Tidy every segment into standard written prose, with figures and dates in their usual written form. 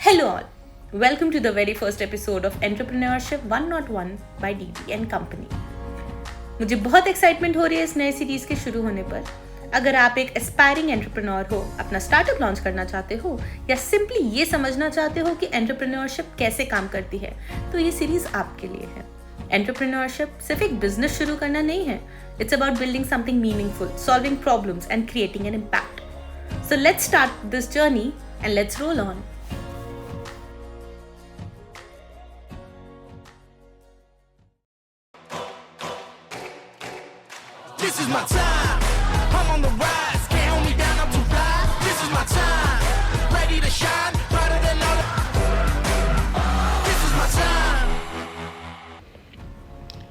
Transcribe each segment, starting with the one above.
Hello all. Welcome to the very first episode of Entrepreneurship 101 by DT and Company. मुझे बहुत excitement हो रही है इस नए सीरीज के शुरू होने पर। अगर आप एक एस्पायरिंग एंटरप्रेन्योर हो, अपना स्टार्टअप लॉन्च करना चाहते हो या सिंपली ये समझना चाहते हो कि एंटरप्रेन्योरशिप कैसे काम करती है, तो ये सीरीज आपके लिए है। एंटरप्रेन्योरशिप सिर्फ एक बिजनेस शुरू करना नहीं है। It's about building something meaningful, solving problems and creating an impact. So let's start this journey and let's roll on. This is my time. I'm on the rise. Can't hold me down. I'm too fly. This is my time. Ready to shine. Brighter than all. This is my time.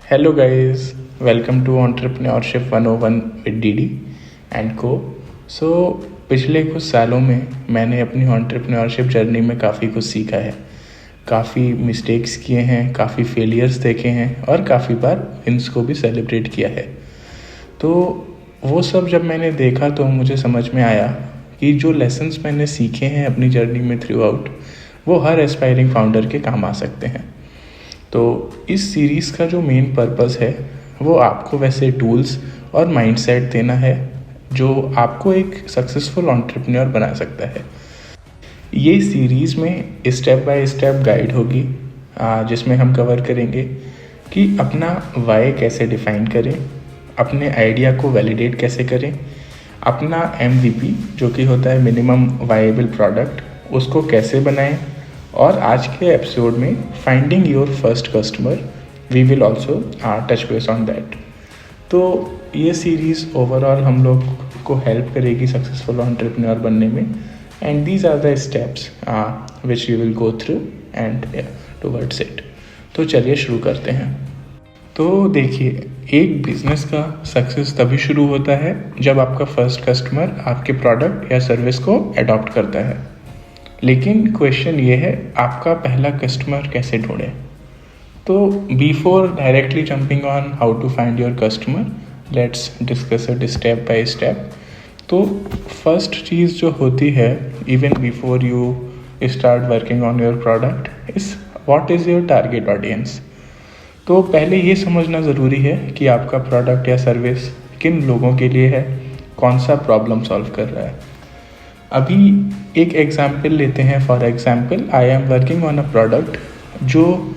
Hello guys, welcome to Entrepreneurship 101 with DD and Co. So पिछले कुछ सालों में मैंने अपनी entrepreneurship journey में काफ़ी कुछ सीखा है। काफ़ी मिस्टेक्स किए हैं, काफ़ी फेलियर्स देखे हैं और काफ़ी बार विंस को भी सेलिब्रेट किया है। तो वो सब जब मैंने देखा तो मुझे समझ में आया कि जो लेसन्स मैंने सीखे हैं अपनी जर्नी में थ्रू आउट, वो हर एस्पायरिंग फाउंडर के काम आ सकते हैं। तो इस सीरीज़ का जो मेन पर्पस है वो आपको वैसे टूल्स और माइंडसेट देना है जो आपको एक सक्सेसफुल एंटरप्रेन्योर बना सकता है। ये सीरीज़ में स्टेप बाय स्टेप गाइड होगी जिसमें हम कवर करेंगे कि अपना वाई कैसे डिफ़ाइन करें, अपने आइडिया को वैलिडेट कैसे करें, अपना MVP जो कि होता है मिनिमम वायबल प्रोडक्ट, उसको कैसे बनाएं, और आज के एपिसोड में finding your first customer we will also touch base on that. तो ये सीरीज़ ओवरऑल हम लोग को हेल्प करेगी सक्सेसफुल एंटरप्रेन्योर बनने में, and these are the steps which you will go through and towards it. तो चलिए शुरू करते हैं। तो देखिए, एक बिजनेस का सक्सेस तभी शुरू होता है जब आपका फर्स्ट कस्टमर आपके प्रोडक्ट या सर्विस को अडॉप्ट करता है। लेकिन क्वेश्चन ये है, आपका पहला कस्टमर कैसे ढूंढें? तो before directly jumping on how to find your customer, let's discuss it step by step. तो फर्स्ट चीज़ जो होती है even before you start working on your product is what is your target audience. तो पहले ये समझना ज़रूरी है कि आपका प्रोडक्ट या सर्विस किन लोगों के लिए है, कौन सा प्रॉब्लम सॉल्व कर रहा है। अभी एक एग्जांपल लेते हैं। For example, I am working on a product जो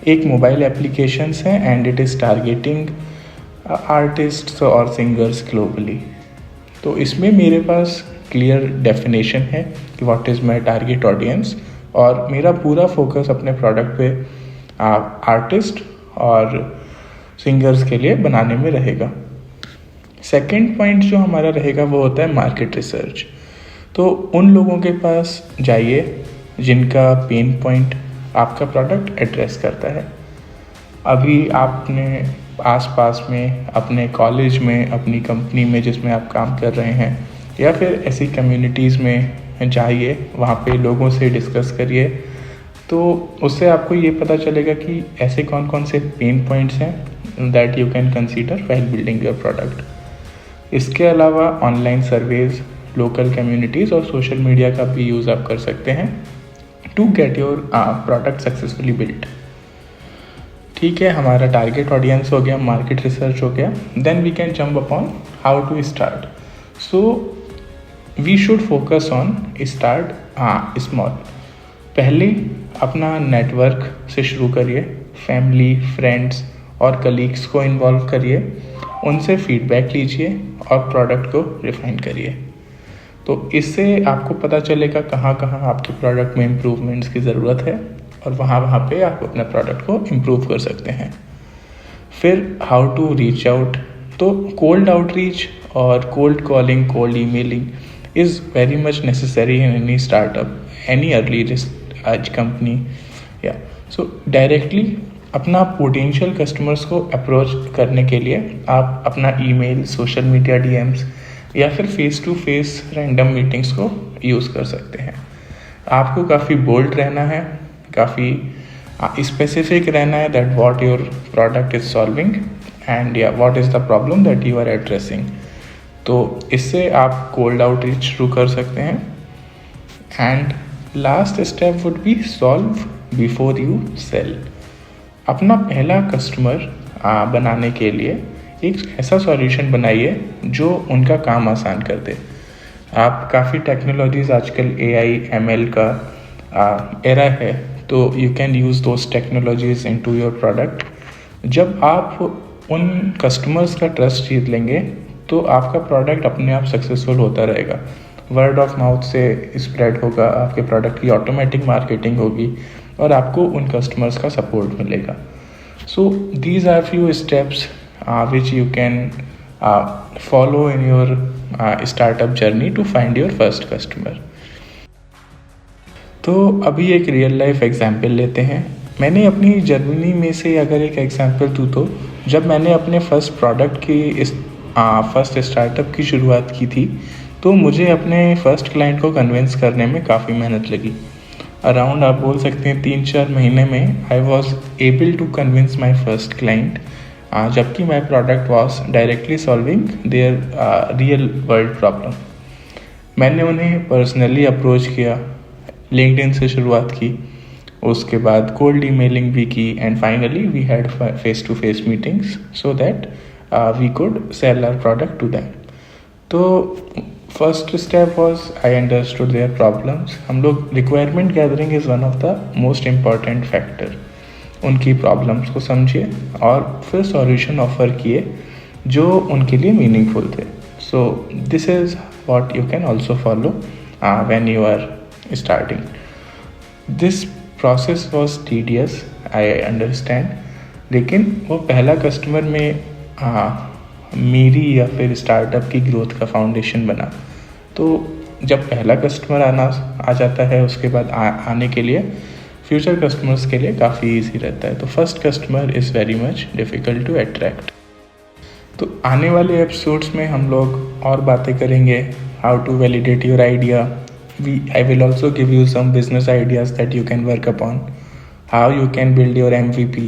एक मोबाइल एप्लीकेशंस है and it is targeting artists और सिंगर्स ग्लोबली। तो इसमें मेरे पास क्लियर डेफिनेशन है कि what is my target audience, और मेरा पूरा फोकस अपने प्रोडक्ट पे आर्टिस्ट और सिंगर्स के लिए बनाने में रहेगा। सेकंड पॉइंट जो हमारा रहेगा वो होता है मार्केट रिसर्च। तो उन लोगों के पास जाइए जिनका पेन पॉइंट आपका प्रोडक्ट एड्रेस करता है। अभी आपने आसपास में, अपने कॉलेज में, अपनी कंपनी में जिसमें आप काम कर रहे हैं, या फिर ऐसी कम्युनिटीज़ में जाइए, वहाँ पे लोगों से डिस्कस करिए। तो उससे आपको ये पता चलेगा कि ऐसे कौन कौन से पेन पॉइंट्स हैं that you can consider while building your product. इसके अलावा ऑनलाइन सर्वेज, लोकल कम्युनिटीज़ और सोशल मीडिया का भी यूज़ आप कर सकते हैं to get your product successfully built. ठीक है, हमारा टारगेट ऑडियंस हो गया, मार्केट रिसर्च हो गया। Then we can jump upon how to start. So we should focus on start small. पहले अपना नेटवर्क से शुरू करिए, फैमिली, फ्रेंड्स और कलीग्स को इन्वॉल्व करिए, उनसे फीडबैक लीजिए और प्रोडक्ट को रिफाइन करिए। तो इससे आपको पता चलेगा कहाँ कहाँ आपके प्रोडक्ट में इम्प्रूवमेंट्स की ज़रूरत है, और वहाँ पे आप अपने प्रोडक्ट को इम्प्रूव कर सकते हैं। फिर हाउ टू रीच आउट। तो कोल्ड आउटरीच और cold calling, cold emailing is very much necessary in any startup, any early आज कंपनी। या सो डायरेक्टली अपना पोटेंशियल कस्टमर्स को अप्रोच करने के लिए आप अपना ईमेल, सोशल मीडिया DMs या फिर face to face random meetings को यूज़ कर सकते हैं। आपको काफ़ी बोल्ड रहना है, काफ़ी स्पेसिफिक रहना है that what your product is solving and या what is the problem that you are addressing. तो इससे आप कोल्ड आउटरीच शुरू कर सकते हैं। And last step would be solve before you sell. अपना पहला कस्टमर बनाने के लिए एक ऐसा सॉल्यूशन बनाइए जो उनका काम आसान कर दे। आप काफ़ी टेक्नोलॉजीज़ आजकल AI ML का एरा है, तो you can use those technologies into your product. जब आप उन कस्टमर्स का ट्रस्ट जीत लेंगे तो आपका प्रोडक्ट अपने आप सक्सेसफुल होता रहेगा। वर्ड ऑफ माउथ से स्प्रेड होगा, आपके प्रोडक्ट की ऑटोमेटिक मार्केटिंग होगी और आपको उन कस्टमर्स का सपोर्ट मिलेगा। So these are few steps which you can follow in your startup journey to find your first customer। तो अभी एक रियल लाइफ एग्जाम्पल लेते हैं। मैंने अपनी जर्नी में से अगर एक एग्जाम्पल दूँ तो जब मैंने अपने फर्स्ट प्रोडक्ट की फर्स्ट स्टार्टअप की शुरुआत की थी तो मुझे अपने फर्स्ट क्लाइंट को कन्विंस करने में काफ़ी मेहनत लगी। अराउंड आप बोल सकते हैं 3-4 महीने में I was able to convince my first client, जबकि my product was directly solving their real world problem. मैंने उन्हें पर्सनली अप्रोच किया, लिंक्डइन से शुरुआत की, उसके बाद कोल्ड ईमेलिंग भी की and finally we had face to face meetings so that we could sell our product to them. तो first step was I understood their problems. हम लोग requirement gathering is one of the most important factor. उनकी problems को समझिए और फिर solution offer किए जो उनके लिए मीनिंगफुल थे। So this is what you can also follow when you are starting. This process was tedious, I understand, लेकिन वो पहला कस्टमर में मेरी या फिर स्टार्टअप की ग्रोथ का फाउंडेशन बना। तो जब पहला कस्टमर आ जाता है उसके बाद आने के लिए फ्यूचर कस्टमर्स के लिए काफ़ी ईजी रहता है। तो first customer is very much difficult to attract. तो आने वाले एपिसोड्स में हम लोग और बातें करेंगे, how to validate your idea. I will also give you some business ideas that you can work upon, how you can build your MVP.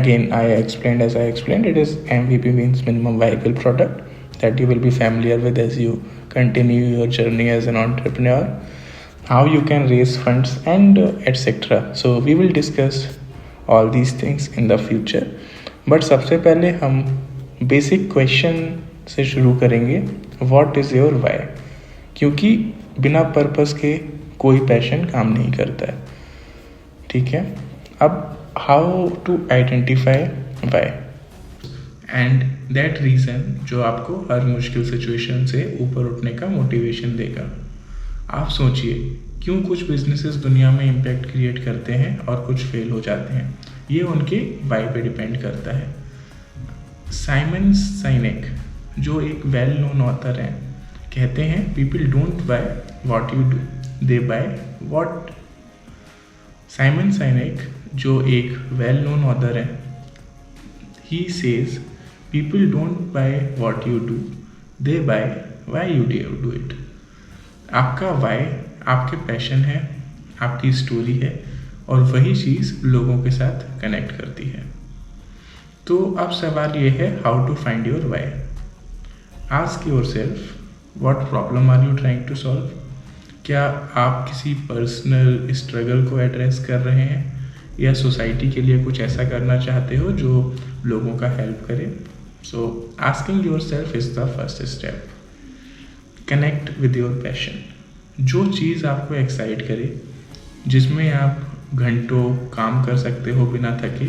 Again, as I explained, it is MVP means minimum viable product that you will be familiar with as you continue your journey as an entrepreneur, how you can raise funds and etc. So we will discuss all these things in the future. But सबसे पहले हम basic question से शुरू करेंगे, what is your why? क्योंकि बिना purpose के कोई पैशन काम नहीं करता है, ठीक है। अब how to identify why and that reason जो आपको हर मुश्किल सिचुएशन से ऊपर उठने का मोटिवेशन देगा। आप सोचिए, क्यों कुछ बिजनेसेस दुनिया में इम्पैक्ट क्रिएट करते हैं और कुछ फेल हो जाते हैं? ये उनके वाई पे डिपेंड करता है। साइमन साइनेक जो एक वेल नोन ऑथर हैं कहते हैं, people don't buy what you do, they buy what. Simon Sinek जो एक वेल नोन ऑथर है, he says people don't buy what you do, they buy why you do it. आपका why आपके passion है, आपकी स्टोरी है और वही चीज़ लोगों के साथ कनेक्ट करती है। तो अब सवाल ये है, how to find your why. Ask yourself, what problem are you trying to solve? क्या आप किसी पर्सनल स्ट्रगल को एड्रेस कर रहे हैं या सोसाइटी के लिए कुछ ऐसा करना चाहते हो जो लोगों का हेल्प करे? So asking yourself is the first step. Connect with your passion. जो चीज़ आपको एक्साइट करे, जिसमें आप घंटों काम कर सकते हो बिना थके,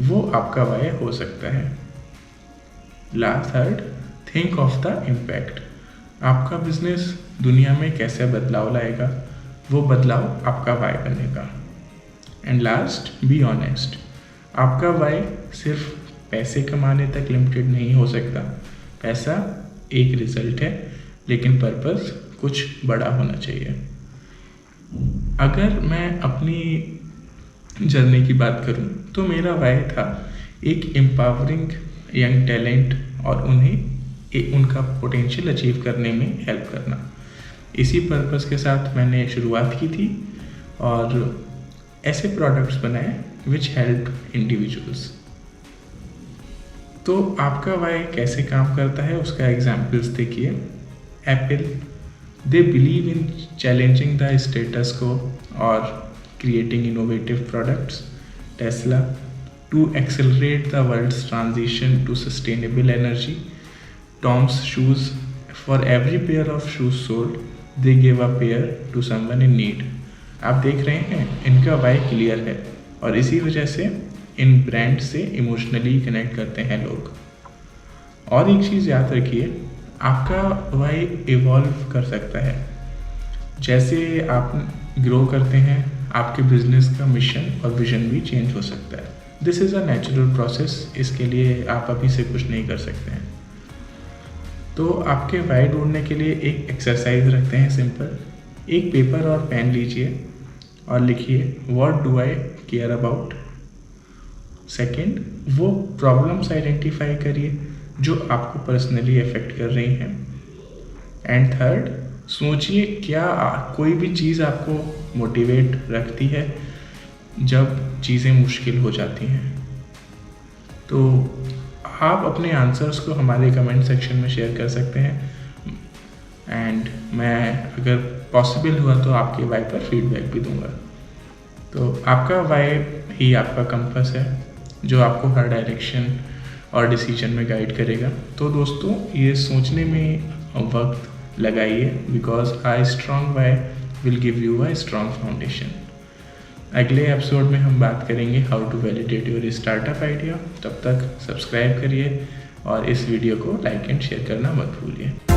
वो आपका वाई हो सकता है। Last third, think of the impact. आपका बिजनेस दुनिया में कैसे बदलाव लाएगा, वो बदलाव आपका वाई बनेगा। And last, be honest. आपका वाई सिर्फ पैसे कमाने तक लिमिटेड नहीं हो सकता। पैसा एक रिजल्ट है, लेकिन पर्पस कुछ बड़ा होना चाहिए। अगर मैं अपनी जर्नी की बात करूं तो मेरा वाई था एक एम्पावरिंग यंग टैलेंट और उन्हें उनका पोटेंशियल अचीव करने में हेल्प करना। इसी पर्पस के साथ मैंने शुरुआत की थी और ऐसे प्रोडक्ट्स बनाए विच हेल्प इंडिविजुअल्स। तो आपका वाई कैसे काम करता है उसका एग्जाम्पल्स देखिए। Apple they believe in challenging the status को और creating innovative products. Tesla, to accelerate the world's transition to sustainable energy. Tom's Shoes, for every pair of shoes sold, they gave a pair to someone in need. आप देख रहे हैं इनका Y clear है और इसी वजह से इन ब्रांड से इमोशनली कनेक्ट करते हैं लोग। और एक चीज़ याद रखिए, आपका वाई इवॉल्व कर सकता है। जैसे आप ग्रो करते हैं आपके बिजनेस का मिशन और विजन भी चेंज हो सकता है। This is a natural process, इसके लिए आप अभी से कुछ नहीं कर सकते हैं। तो आपके वाई ढूंढने के लिए एक एक्सरसाइज रखते हैं सिंपल। एक पेपर और पेन लीजिए और लिखिए what do I care about. Second, वो प्रॉब्लम्स आइडेंटिफाई करिए जो आपको पर्सनली अफेक्ट कर रही हैं। एंड थर्ड, सोचिए क्या कोई भी चीज़ आपको मोटिवेट रखती है जब चीज़ें मुश्किल हो जाती हैं। तो आप अपने आंसर्स को हमारे कमेंट सेक्शन में शेयर कर सकते हैं एंड मैं अगर पॉसिबल हुआ तो आपके वाई पर फीडबैक भी दूंगा। तो आपका वाई ही आपका कंपास है जो आपको हर डायरेक्शन और डिसीजन में गाइड करेगा। तो दोस्तों, ये सोचने में वक्त लगाइए, because a strong why will give you a strong foundation. अगले एपिसोड में हम बात करेंगे how to validate your startup idea. तब तक सब्सक्राइब करिए और इस वीडियो को लाइक एंड शेयर करना मत भूलिए।